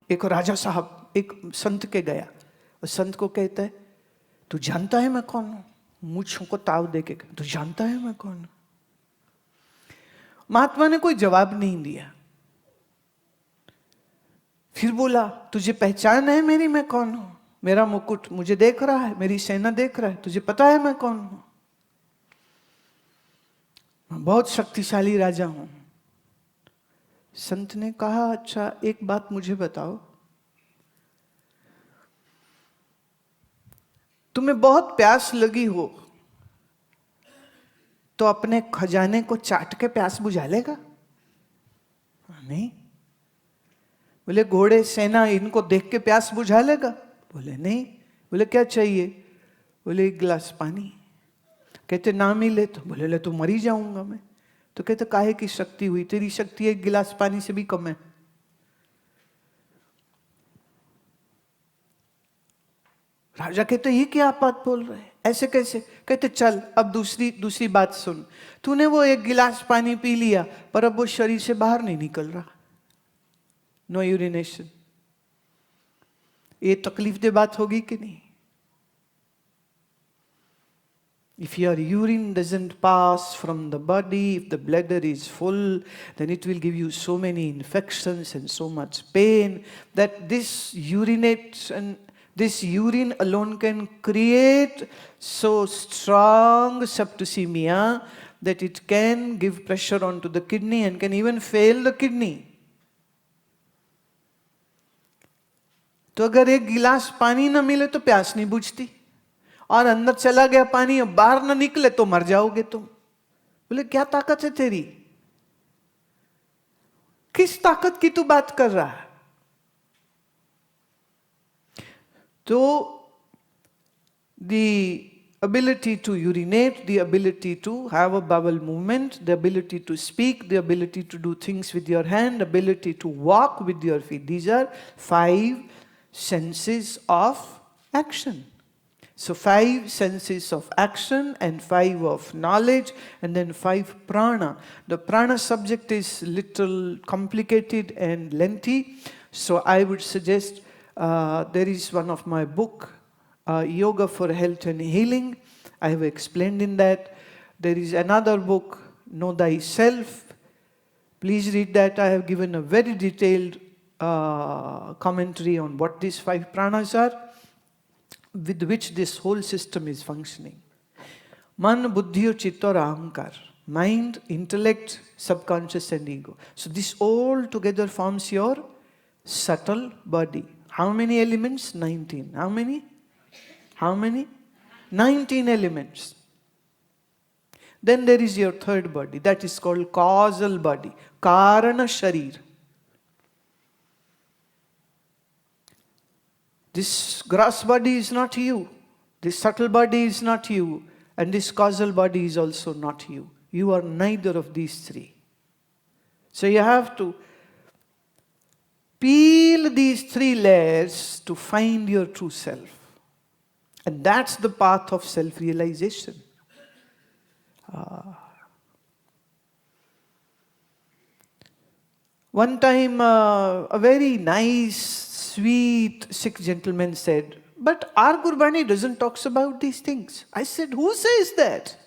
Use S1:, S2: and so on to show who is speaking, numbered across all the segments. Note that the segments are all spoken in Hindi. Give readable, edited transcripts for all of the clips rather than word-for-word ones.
S1: एक राजा साहब एक संत के गया और संत को कहता है, तू जानता है मैं कौन हूं? मुझको ताव दे के, तू जानता है मैं कौन हूं? महात्मा ने कोई जवाब नहीं दिया। फिर बोला, तुझे पहचान है मेरी, मैं कौन हूं? मेरा मुकुट मुझे देख रहा है, मेरी सेना देख रहा है, तुझे पता है मैं कौन हूं? मैं बहुत शक्तिशाली राजा हूं। संत ने कहा, अच्छा एक बात मुझे बताओ, तुम्हें बहुत प्यास लगी हो तो अपने खजाने को चाट के प्यास बुझा लेगा? नहीं। बोले घोड़े सेना इनको देख के प्यास बुझा लेगा? बोले नहीं। बोले क्या चाहिए? बोले एक गिलास पानी। कहते ना मिले तो? बोले ले तो मर ही जाऊंगा मैं। तो कहते काहे की शक्ति हुई? तेरी शक्ति एक गिलास पानी से भी कम है। राजा कहते ये क्या आप बात बोल रहे हैं, ऐसे कैसे? कहते चल अब दूसरी बात सुन। तूने वो एक गिलास पानी पी लिया पर अब वो शरीर से बाहर नहीं निकल रहा, नो यूरिनेशन। ये तकलीफ दे बात होगी कि नहीं? If your urine doesn't pass from the body, if the bladder is full, then it will give you so many infections and so much pain that this urine alone can create so strong septicemia that it can give pressure onto the kidney and can even fail the kidney. तो अगर एक गिलास पानी ना मिले तो प्यास नहीं बुझती, और अंदर चला गया पानी अब बाहर ना निकले तो मर जाओगे तुम। बोले क्या ताकत है तेरी? किस ताकत की तू बात कर रहा है? तो the ability to urinate, the ability to have a bowel movement, the ability to speak, the ability to do things with your hand, ability to walk with your feet, these are 5 senses of action. So 5 senses of action and 5 of knowledge and then 5 prana. The prana subject is little complicated and lengthy, so I would suggest there is one of my book, Yoga for Health and Healing. I have explained in that. There is another book, Know Thyself. Please read that. I have given a very detailed commentary on what these 5 pranas are, with which this whole system is functioning. Man, buddhi, chitta or ahankar. Mind, intellect, subconscious and ego. So this all together forms your subtle body. How many elements? 19. How many? How many? 19 elements. Then there is your third body, that is called causal body, Karana Sharir. This gross body is not you, this subtle body is not you, and this causal body is also not you. You are neither of these 3. So you have to peel these 3 layers to find your true self. And that's the path of self-realization. One time a very nice, sweet Sikh gentleman said, but our Gurbani doesn't talk about these things. I said, who says that?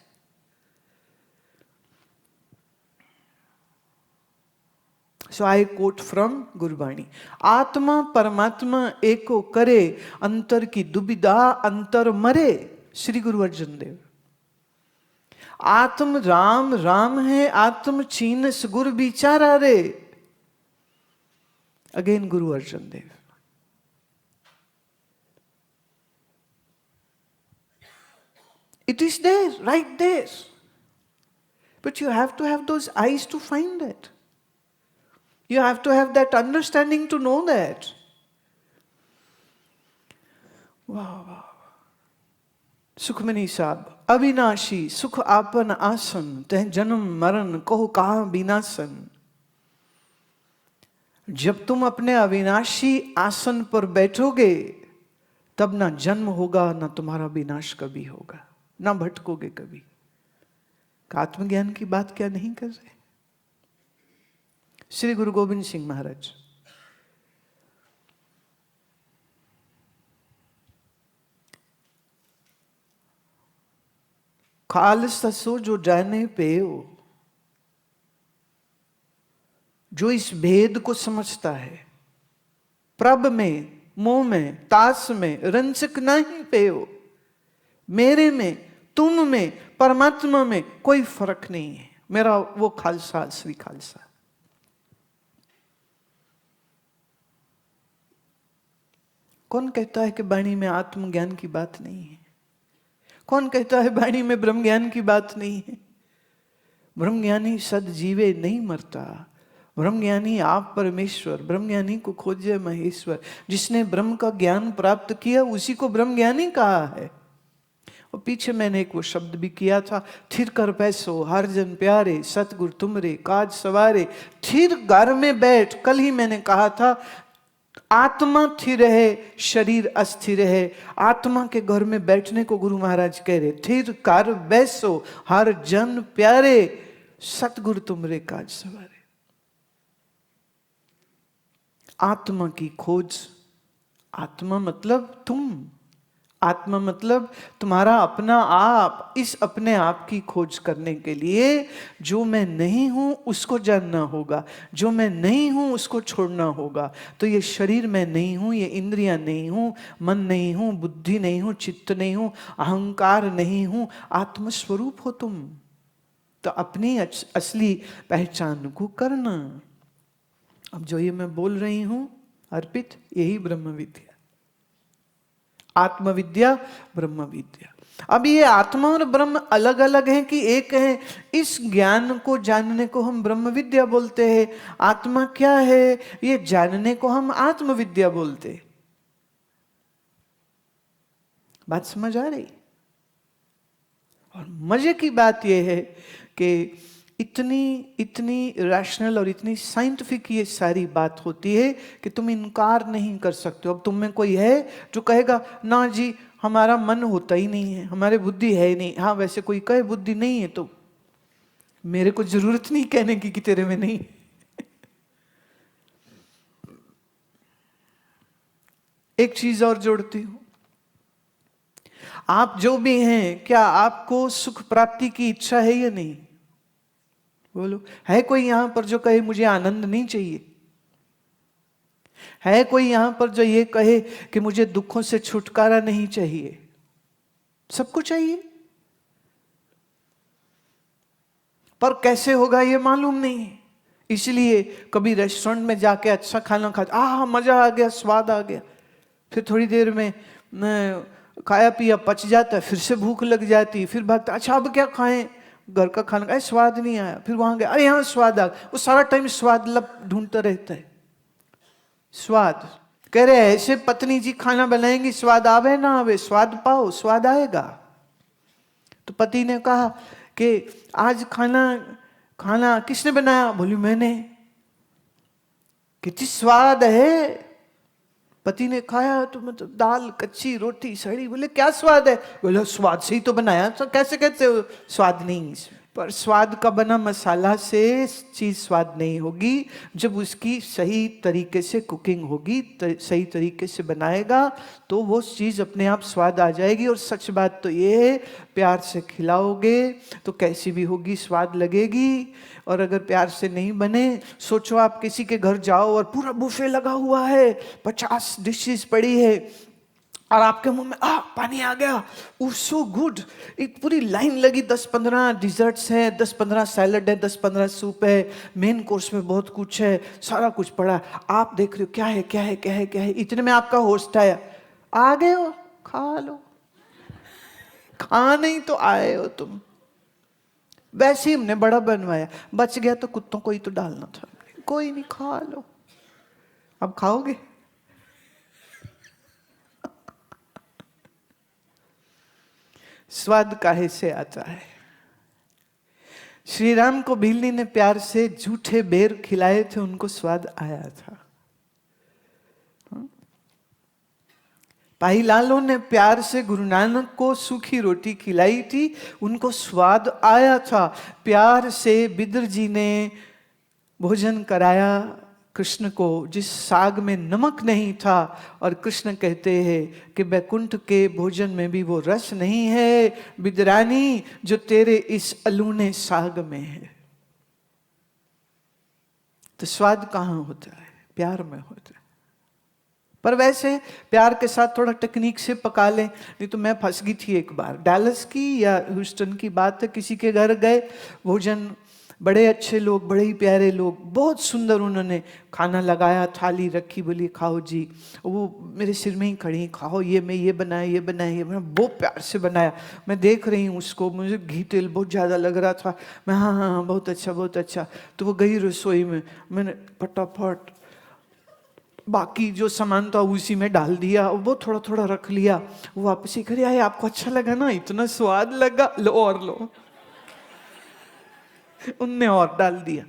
S1: So I quote from Gurbani. Atma Paramatma eko kare, antar ki dubida antar mare. Shri Guru Arjan Dev. आत्म राम राम है, आत्म चीनस गुर बिचारा रे. Again Guru Arjan Dev. It is there, right there. But you have to have those eyes to find it. You have to have that understanding to know that. Wow. Sukhmani साहब, अविनाशी सुख आपन आसन, तह जन्म मरण कहो कहा विनाशन. जब तुम अपने अविनाशी आसन पर बैठोगे तब ना जन्म होगा, ना तुम्हारा विनाश कभी होगा, ना भटकोगे कभी. आत्मज्ञान की बात क्या नहीं कर रहे? श्री गुरु गोविंद सिंह महाराज खालसा सो जो जाने पे हो, जो इस भेद को समझता है, प्रभ में, मोह में, तास में, रंचक नहीं पे हो। मेरे में, तुम में, परमात्मा में कोई फर्क नहीं है। मेरा वो खालसा, श्री खालसा। कौन कहता है कि वाणी में आत्मज्ञान की बात नहीं है? कौन कहता है वाणी में ब्रह्म ज्ञान की बात नहीं है? ब्रह्मज्ञानी सद जीवे नहीं मरता। ब्रह्मज्ञानी आप परमेश्वर, ब्रह्मज्ञानी को खोजे महेश्वर। जिसने ब्रह्म का ज्ञान प्राप्त किया उसी को ब्रह्मज्ञानी कहा है। और पीछे मैंने एक वो शब्द भी किया था, थिर कर पैसो हर जन प्यारे, सतगुरु तुमरे काज सवारे। थिर घर में बैठ, कल ही मैंने कहा था, आत्मा थिर है, शरीर अस्थिर है। आत्मा के घर में बैठने को गुरु महाराज कह रहे, थिर कर बैसो हर जन प्यारे, सतगुरु तुमरे काज सवारे। आत्मा की खोज, आत्मा मतलब तुम, आत्मा मतलब तुम्हारा अपना आप। इस अपने आप की खोज करने के लिए जो मैं नहीं हूं उसको जानना होगा, जो मैं नहीं हूं उसको छोड़ना होगा। तो ये शरीर मैं नहीं हूं, ये इंद्रियां नहीं हूं, मन नहीं हूं, बुद्धि नहीं हूं, चित्त नहीं हूं, अहंकार नहीं हूं, आत्मस्वरूप हो तुम। तो अपनी असली पहचान को करना। अब जो ये मैं बोल रही हूं अर्पित, यही ब्रह्म विद्या, आत्मविद्या, ब्रह्म विद्या। अब ये आत्मा और ब्रह्म अलग अलग हैं कि एक है? इस ज्ञान को जानने को हम ब्रह्म विद्या बोलते हैं। आत्मा क्या है ये जानने को हम आत्मविद्या बोलते हैं। बात समझ आ रही? और मजे की बात यह है कि इतनी रैशनल और इतनी साइंटिफिक ये सारी बात होती है कि तुम इनकार नहीं कर सकते हो। अब तुम में कोई है जो कहेगा ना जी हमारा मन होता ही नहीं है, हमारे बुद्धि है ही नहीं। हाँ, वैसे कोई कहे बुद्धि नहीं है तो मेरे को जरूरत नहीं कहने की कि तेरे में नहीं। एक चीज और जोड़ती हूं, आप जो भी हैं, क्या आपको सुख प्राप्ति की इच्छा है या नहीं? बोलो, है कोई यहां पर जो कहे मुझे आनंद नहीं चाहिए? है कोई यहां पर जो ये कहे कि मुझे दुखों से छुटकारा नहीं चाहिए? सबको चाहिए, पर कैसे होगा ये मालूम नहीं। इसलिए कभी रेस्टोरेंट में जाके अच्छा खाना खा, मजा आ गया, स्वाद आ गया, फिर थोड़ी देर में खाया पिया पच जाता है, फिर से भूख लग जाती, फिर भागता, अच्छा अब क्या खाएं, घर का खाना, स्वाद नहीं आया, फिर वहां गया, अरे यहाँ स्वाद आ गया। वो सारा टाइम स्वाद ढूंढता रहता है। स्वाद कह रहे ऐसे पत्नी जी खाना बनाएंगी, स्वाद आवे ना आवे, स्वाद पाओ, स्वाद आएगा। तो पति ने कहा कि आज खाना किसने बनाया? बोली मैंने। कितनी स्वाद है? पति ने खाया तो मतलब दाल, कच्ची रोटी, सड़ी। बोले क्या स्वाद है? बोले स्वाद से ही तो बनाया। तो कैसे कहते हो स्वाद नहीं? पर स्वाद का बना मसाला से चीज स्वाद नहीं होगी। जब उसकी सही तरीके से कुकिंग होगी, सही तरीके से बनाएगा तो वो चीज अपने आप स्वाद आ जाएगी। और सच बात तो ये है, प्यार से खिलाओगे तो कैसी भी होगी स्वाद लगेगी। और अगर प्यार से नहीं बने, सोचो आप किसी के घर जाओ और पूरा बुफे लगा हुआ है, 50 डिशेस पड़ी है और आपके मुंह में पानी आ गया, सो गुड, एक पूरी लाइन लगी, 10-15 डिजर्ट्स हैं, 10-15 सैलड है, 10-15 सूप है, मेन कोर्स में बहुत कुछ है, सारा कुछ पड़ा। आप देख रहे हो क्या है क्या है क्या है क्या है। इतने में आपका होस्ट आया, आ गए हो, खा लो। खा नहीं तो आए हो तुम। वैसे ही हमने बड़ा बनवाया, बच गया तो कुत्तों को ही तो डालना था। कोई नहीं, खा लो। अब खाओगे? स्वाद काहे से आता है? श्री राम को भीलनी ने प्यार से झूठे बेर खिलाए थे, उनको स्वाद आया था। भाई लालों ने प्यार से गुरु नानक को सूखी रोटी खिलाई थी, उनको स्वाद आया था। प्यार से बिदर जी ने भोजन कराया कृष्ण को जिस साग में नमक नहीं था, और कृष्ण कहते हैं कि बैकुंठ के भोजन में भी वो रस नहीं है विद्रानी जो तेरे इस अलूने साग में है। तो स्वाद कहाँ होता है? प्यार में होता है। पर वैसे प्यार के साथ थोड़ा टेक्निक से पका लें। नहीं तो मैं फंस गई थी एक बार, डैलस की या ह्यूस्टन की बात है, किसी के घर गए, भोजन, बड़े अच्छे लोग, बड़े ही प्यारे लोग, बहुत सुंदर, उन्होंने खाना लगाया, थाली रखी, बोली खाओ जी। वो मेरे सिर में ही खड़ी, खाओ, ये मैं ये बनाया, ये बनाया, ये बनाया, बहुत प्यार से बनाया। मैं देख रही हूँ उसको, मुझे घी तेल बहुत ज़्यादा लग रहा था। मैं हाँ हाँ हाँ बहुत अच्छा बहुत अच्छा। तो वो गई रसोई में, मैंने फटाफट बाकी जो सामान था उसी में डाल दिया, वो थोड़ा थोड़ा रख लिया। वो वापस ही करे, आए आपको अच्छा लगा ना, इतना स्वाद लगा, लो और लो। उनने और डाल दिया।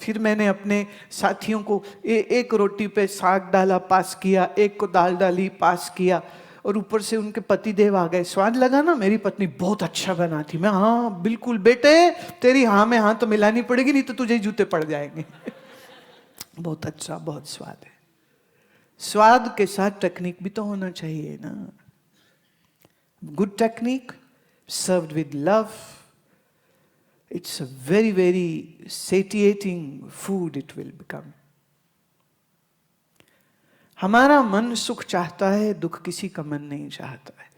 S1: फिर मैंने अपने साथियों को एक रोटी पे साग डाला, पास किया, एक को दाल डाली, पास किया, और ऊपर से उनके पति देव आ गए, स्वाद लगा ना? मेरी पत्नी बहुत अच्छा बना थी। मैं हाँ बिल्कुल बेटे, तेरी हाँ में हाँ तो मिलानी पड़ेगी, नहीं तो तुझे ही जूते पड़ जाएंगे। बहुत अच्छा, बहुत स्वाद है। स्वाद के साथ टेक्निक भी तो होना चाहिए ना। Good technique served with love, it's a very very satiating food it will become. हमारा मन सुख चाहता है, दुख किसी का मन नहीं चाहता है।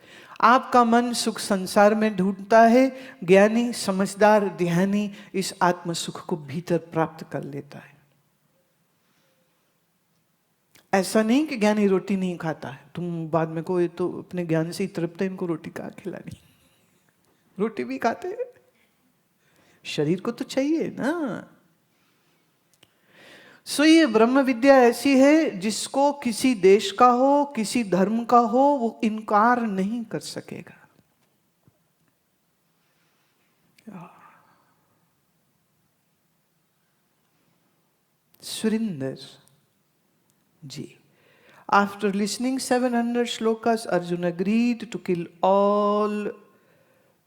S1: आपका मन सुख संसार में ढूंढता है, ज्ञानी समझदार ध्यानी इस आत्म सुख को भीतर प्राप्त कर लेता है। ऐसा नहीं कि ज्ञानी रोटी नहीं खाता है, तुम बाद में को ये तो अपने ज्ञान से ही तृप्त है, इनको रोटी कहाँ खिलानी। रोटी भी खाते हैं, शरीर को तो चाहिए ना। सो ये ब्रह्म विद्या ऐसी है जिसको किसी देश का हो, किसी धर्म का हो, वो इनकार नहीं कर सकेगा। सुरिंदर जी, after listening 700 shlokas, Arjuna agreed to kill all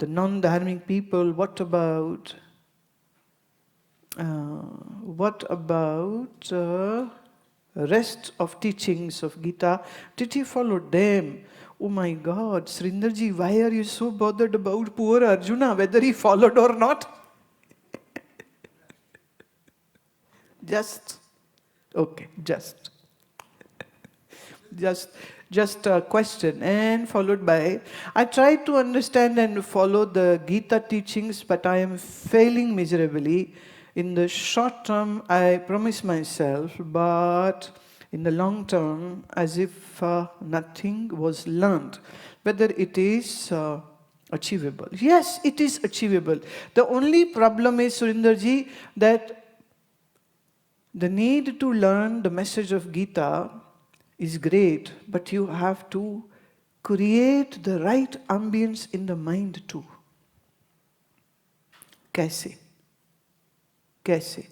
S1: the non-dharmic people. What about rest of teachings of Gita? Did he follow them? Oh my God, Srindarji, why are you so bothered about poor Arjuna, whether he followed or not? Just a question, and followed by, I tried to understand and follow the Gita teachings, but I am failing miserably. In the short term, I promise myself, but in the long term, as if nothing was learned. Whether it is achievable? Yes, it is achievable. The only problem is, Surindarji, that the need to learn the message of Gita is great, but you have to create the right ambience in the mind too. कैसे? कैसे?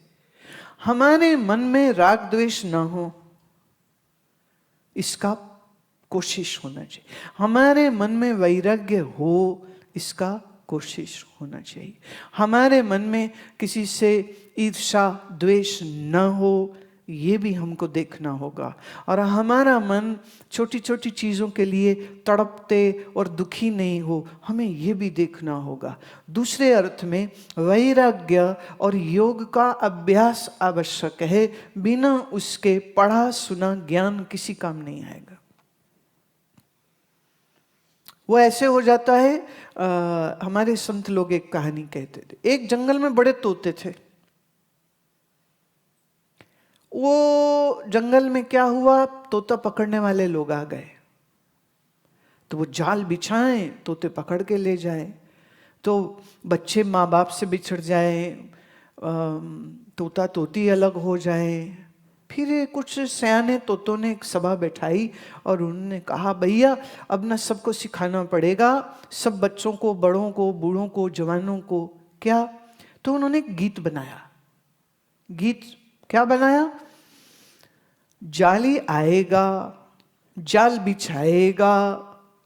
S1: हमारे मन में राग द्वेष ना हो, इसका कोशिश होना चाहिए। हमारे मन में वैराग्य हो, इसका कोशिश होना चाहिए। हमारे मन में किसी से ईर्ष्या द्वेष न हो, ये भी हमको देखना होगा। और हमारा मन छोटी छोटी चीज़ों के लिए तड़पते और दुखी नहीं हो, हमें ये भी देखना होगा। दूसरे अर्थ में वैराग्य और योग का अभ्यास आवश्यक है, बिना उसके पढ़ा सुना ज्ञान किसी काम नहीं आएगा। वो ऐसे हो जाता है, हमारे संत लोग एक कहानी कहते थे। एक जंगल में बड़े तोते थे। वो जंगल में क्या हुआ, तोता पकड़ने वाले लोग आ गए, तो वो जाल बिछाएं, तोते पकड़ के ले जाएं। तो बच्चे माँ बाप से बिछड़ जाएं, तोता तोती अलग हो जाएं। फिर कुछ सयाने तोतों ने एक सभा बैठाई और उन्होंने कहा, भैया अब ना सबको सिखाना पड़ेगा, सब बच्चों को, बड़ों को, बूढ़ों को, जवानों को। क्या? तो उन्होंने एक गीत बनाया। गीत क्या बनाया? जाली आएगा, जाल बिछाएगा,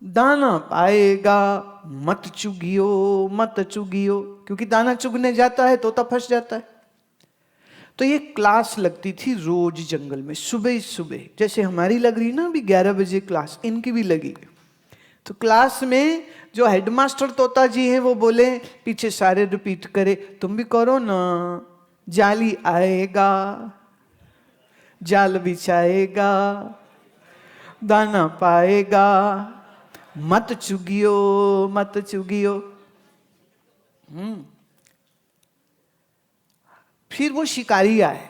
S1: दाना पाएगा, मत चुगियो मत चुगियो। क्योंकि दाना चुगने जाता है तोता फंस जाता है। तो ये क्लास लगती थी रोज जंगल में, सुबह सुबह, जैसे हमारी लग रही ना अभी 11 बजे क्लास, इनकी भी लगी। तो क्लास में जो हेडमास्टर तोता जी हैं वो बोले, पीछे सारे रिपीट करे, तुम भी करो ना, जाली आएगा, जाल बिछाएगा, दाना पाएगा, मत चुगियो मत चुगियो। फिर वो शिकारी आए,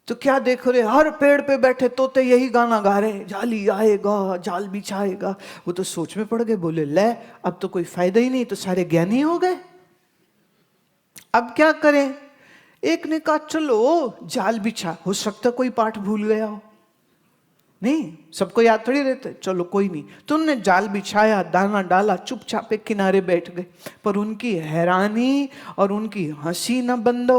S1: तो क्या देख रहे, हर पेड़ पे बैठे तोते यही गाना गा रहे, जाली आएगा, जाल बिछाएगा। वो तो सोच में पड़ गए, बोले ले अब तो कोई फायदा ही नहीं, तो सारे ज्ञानी हो गए, अब क्या करें। एक ने कहा चलो जाल बिछा, हो सकता कोई पाठ भूल गया हो, नहीं सबको याद थोड़ी रहते, चलो कोई नहीं। तो उन्होंने जाल बिछाया, दाना डाला, चुपचाप एक किनारे बैठ गए। पर उनकी हैरानी और उनकी हंसी न बंद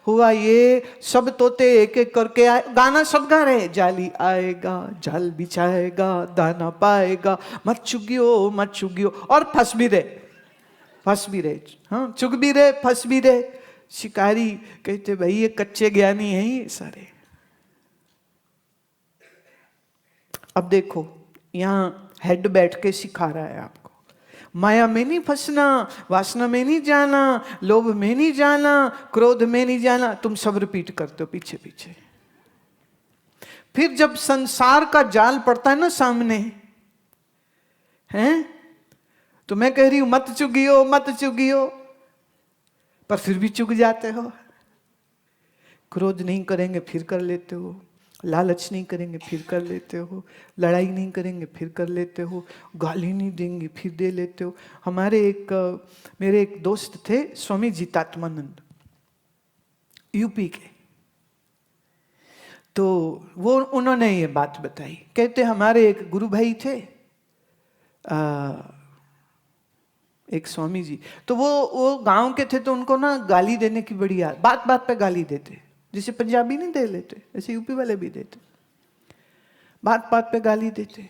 S1: हुआ ये, सब तोते एक एक करके आए, गाना सब गा रहे, जाली आएगा, जाल बिछाएगा, दाना पाएगा, मत चुगियो मत चुगियो, और फंस भी रहे, हाँ चुग भी रहे, फंस भी रहे। शिकारी कहते भाई ये कच्चे ज्ञानी है ये सारे। अब देखो यहां हेड बैठ के सिखा रहा है आपको, माया में नहीं फंसना, वासना में नहीं जाना, लोभ में नहीं जाना, क्रोध में नहीं जाना। तुम सब रिपीट करते हो पीछे पीछे। फिर जब संसार का जाल पड़ता है ना सामने, हैं, तो मैं कह रही हूं मत चुगियो मत चुगियो, पर फिर भी चुग जाते हो। क्रोध नहीं करेंगे फिर कर लेते हो, लालच नहीं करेंगे फिर कर लेते हो, लड़ाई नहीं करेंगे फिर कर लेते हो, गाली नहीं देंगे फिर दे लेते हो। मेरे एक दोस्त थे स्वामी जितात्मानंद, यूपी के, तो वो उन्होंने ये बात बताई। कहते हमारे एक गुरु भाई थे, एक स्वामी जी, तो वो गांव के थे, तो उनको ना गाली देने की बड़ी आदत, बात बात पे गाली देते, जैसे पंजाबी नहीं दे लेते ऐसे यूपी वाले भी देते, बात बात पे गाली देते।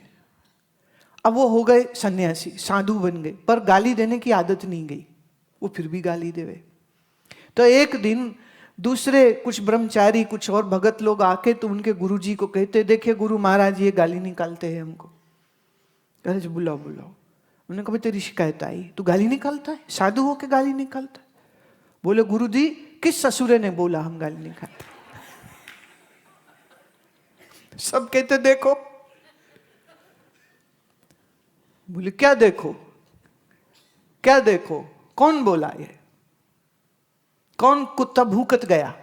S1: अब वो हो गए सन्यासी, साधु बन गए, पर गाली देने की आदत नहीं गई, वो फिर भी गाली देवे। तो एक दिन दूसरे कुछ ब्रह्मचारी, कुछ और भगत लोग आके तो उनके गुरु जी को कहते, देखिए गुरु महाराज ये गाली निकालते हैं हमको। अरे बुलाओ बुलाओ। उन्होंने कहा तेरी शिकायत आई, तू गाली निकालता है, साधु होके गाली निकालता है। बोले गुरु जी किस ससुरे ने बोला हम गाली निकालते। सब कहते देखो। बोले क्या देखो, क्या देखो, कौन बोला ये, कौन कुत्ता भूकत गया।